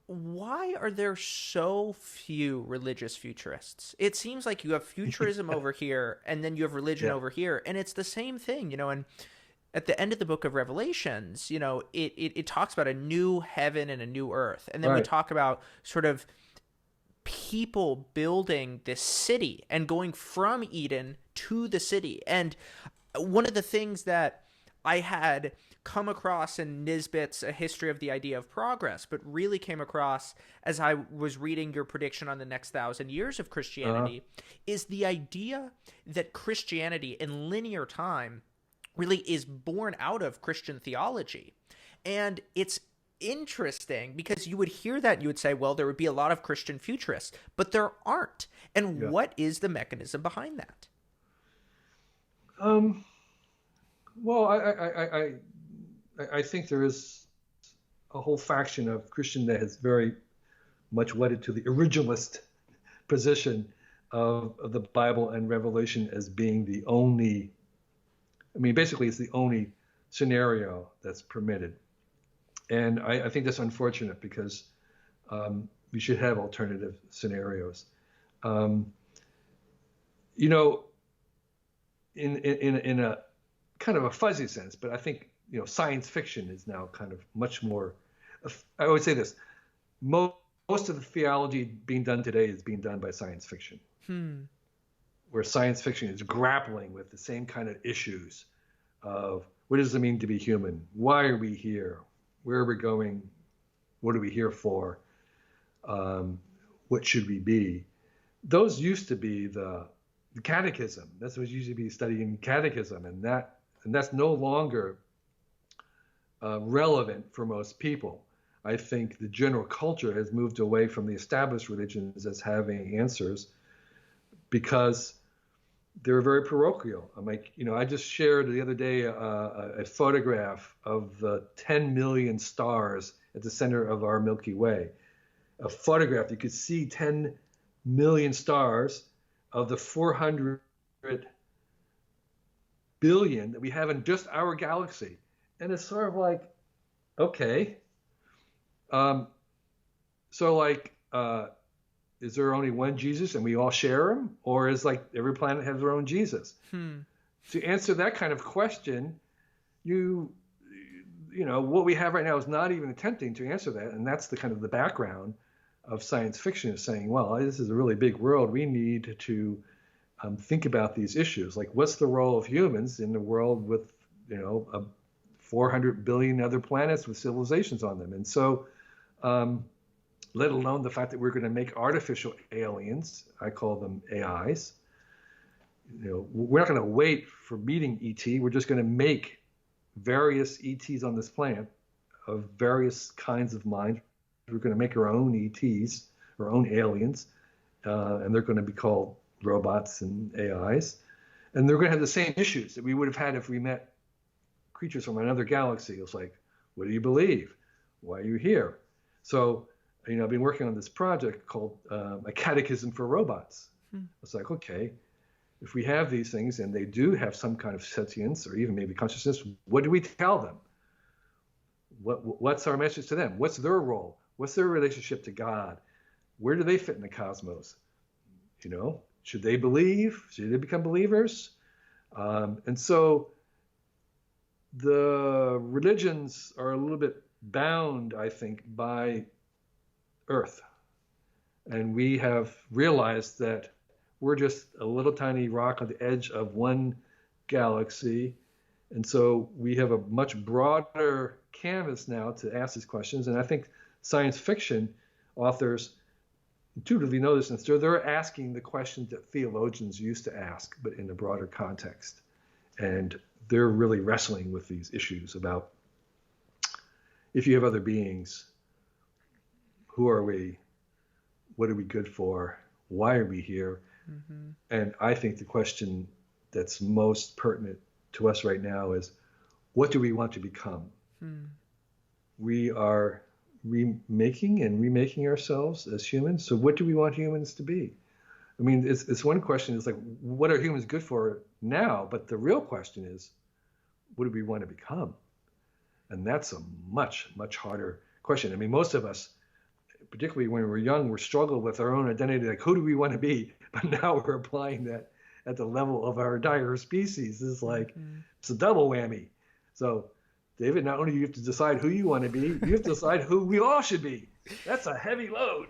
why are there so few religious futurists? It seems like you have futurism over here and then you have religion Yeah. over here, and it's the same thing, and at the end of the book of Revelations, it talks about a new heaven and a new earth. And then we Right. talk about sort of people building this city and going from Eden to the city. And one of the things that I had come across in Nisbet's A History of the Idea of Progress, but really came across as I was reading your prediction on the next 1,000 years of Uh, Christianity, is the idea that Christianity in linear time really is born out of Christian theology. And it's interesting because you would hear that and you would say, well, there would be a lot of Christian futurists, but there aren't. And yeah. what is the mechanism behind that? Um, well, I think there is a whole faction of Christian that is very much wedded to the originalist position of the Bible and Revelation as being the only, I mean, basically it's the only scenario that's permitted. And I think that's unfortunate because we should have alternative scenarios. Um, you know, in a kind of a fuzzy sense, but I think science fiction is now kind of much more. I would say this: most of the theology being done today is being done by science fiction, Hmm. where science fiction is grappling with the same kind of issues of what does it mean to be human? Why are we here? Where are we going? What are we here for? Um, what should we be? Those used to be the catechism. That's what used to be studying catechism, and that's no longer relevant for most people. I think the general culture has moved away from the established religions as having answers because they're very parochial. I'm like, I just shared the other day a photograph of the 10 million stars at the center of our Milky Way. A photograph, you could see 10 million stars of the 400 billion that we have in just our galaxy. And it's sort of like, okay. Um, so like, is there only one Jesus and we all share him? Or is like every planet has their own Jesus? Hmm. To answer that kind of question, you what we have right now is not even attempting to answer that. And that's the kind of the background of science fiction is saying, well, this is a really big world. We need to think about these issues. Like, what's the role of humans in the world with, 400 billion other planets with civilizations on them? And so, let alone the fact that we're going to make artificial aliens, I call them AIs. We're not going to wait for meeting ET. We're just going to make various ETs on this planet of various kinds of minds. We're going to make our own ETs, our own aliens, and they're going to be called robots and AIs. And they're going to have the same issues that we would have had if we met creatures from another galaxy. It's like, what do you believe? Why are you here? So, I've been working on this project called A Catechism for Robots. Hmm. It's like, okay, if we have these things and they do have some kind of sentience or even maybe consciousness, what do we tell them? What's our message to them? What's their role? What's their relationship to God? Where do they fit in the cosmos? Should they believe? Should they become believers? And so the religions are a little bit bound, I think, by Earth. And we have realized that we're just a little tiny rock on the edge of one galaxy. And so we have a much broader canvas now to ask these questions. And I think science fiction authors intuitively know this, and so they're asking the questions that theologians used to ask, but in a broader context. And they're really wrestling with these issues about if you have other beings, who are we? What are we good for? Why are we here? Mm-hmm. And I think the question that's most pertinent to us right now is, what do we want to become? Hmm. We are remaking ourselves as humans. So what do we want humans to be? I mean, it's one question is like, what are humans good for now? But the real question is, what do we want to become? And that's a much, much harder question. I mean, most of us, particularly when we're young, we struggle with our own identity, like who do we want to be? But now we're applying that at the level of our entire species. It's like, it's a double whammy. So, David, not only do you have to decide who you want to be, you have to decide who we all should be. That's a heavy load.